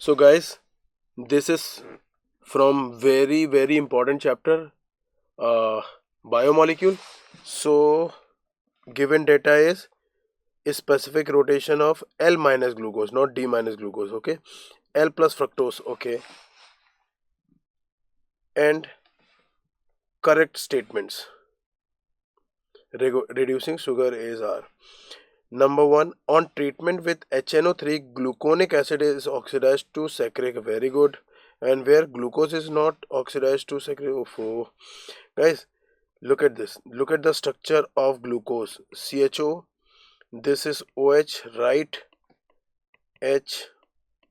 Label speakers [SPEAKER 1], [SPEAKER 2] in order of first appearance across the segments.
[SPEAKER 1] So guys, this is from very important chapter, biomolecule. So given data is specific rotation of L minus glucose, not D minus glucose. Okay, L plus fructose. Okay, and correct statements. Reducing sugar is R. Number 1, on treatment with HNO3, gluconic acid is oxidized to saccharic. Very good. And where glucose is not oxidized to saccharic. Oh, guys, look at this. Look at the structure of glucose. CHO. This is OH, right? H.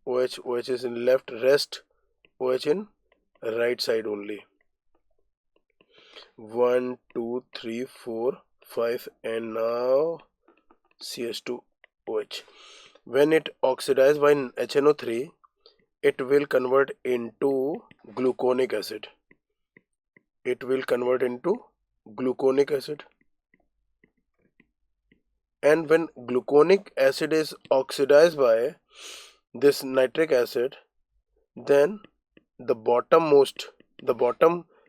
[SPEAKER 1] OH. OH is in left. Rest. OH in right side only. 1, 2, 3, 4, 5, and now CH2OH. When it oxidizes by HNO3, it will convert into gluconic acid. It will convert into gluconic acid. And when gluconic acid is oxidized by this nitric acid, then the bottom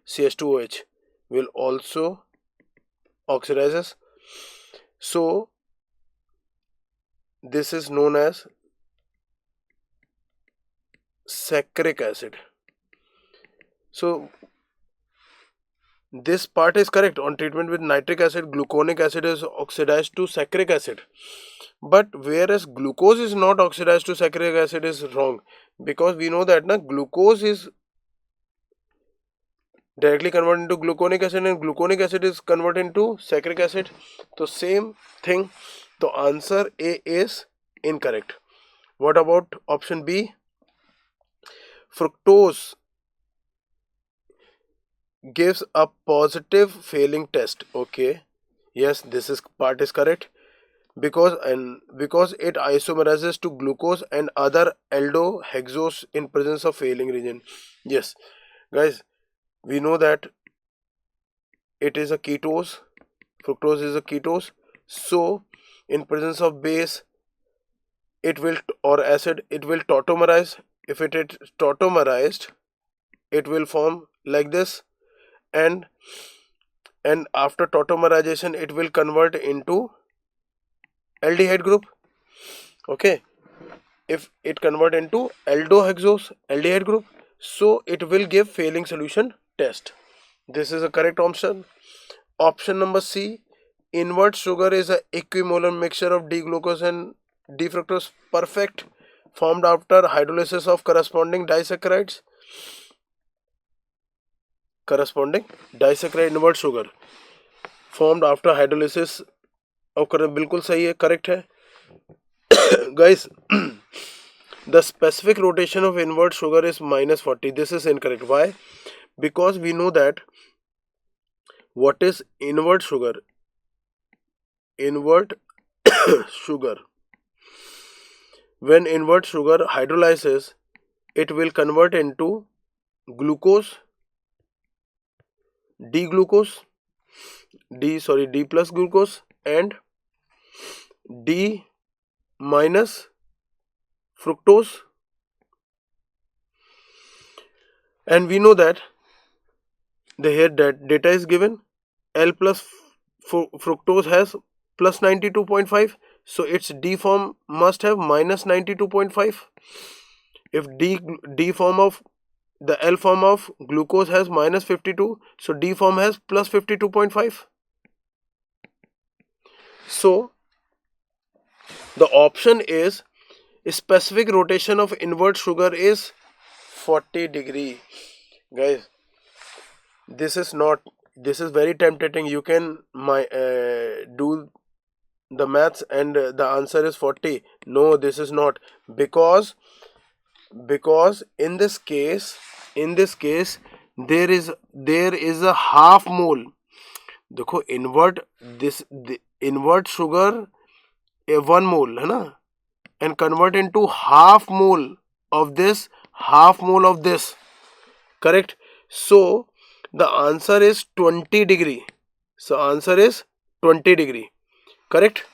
[SPEAKER 1] CH2OH will also oxidizes. So this is known as saccharic acid. So this part is correct. On treatment with nitric acid, gluconic acid is oxidized to saccharic acid. But whereas glucose is not oxidized to saccharic acid is wrong, because we know that glucose is directly converted into gluconic acid and gluconic acid is converted into saccharic acid. So same thing. The answer A is incorrect. What about option B? Fructose gives a positive failing test. Okay, yes, this is part is correct, because it isomerizes to glucose and other aldohexose in presence of failing region. Yes, guys, we know that it is a ketose. Fructose is a ketose. So in presence of base, it will, or acid, it will tautomerize. If it is tautomerized, it will form like this, and after tautomerization it will convert into aldehyde group. Okay, if it convert into aldehyde group, so it will give failing solution test. This is a correct option. Option number C, invert sugar is a equimolar mixture of D-glucose and D-fructose, perfect, formed after hydrolysis of corresponding disaccharides. Invert sugar formed after hydrolysis of बिल्कुल सही है, correct है. Guys, the specific rotation of invert sugar is -40. This is incorrect. Why? Because we know that what is invert sugar? Invert sugar. When invert sugar hydrolyzes, it will convert into glucose, D plus glucose and D minus fructose. And we know that the here data is given. L plus fructose has plus 92.5, so its D form must have minus 92.5. If D form of the L form of glucose has minus 52, so D form has plus 52.5. So the option is specific rotation of invert sugar is 40 degree. Guys, this is very tempting. You can do the maths and the answer is 40. No, this is not, because in this case there is a half mole. देखो invert sugar 1 mole है ना, and convert into half mole of this, correct. So the answer is 20 degree. So answer is 20 degree, correct.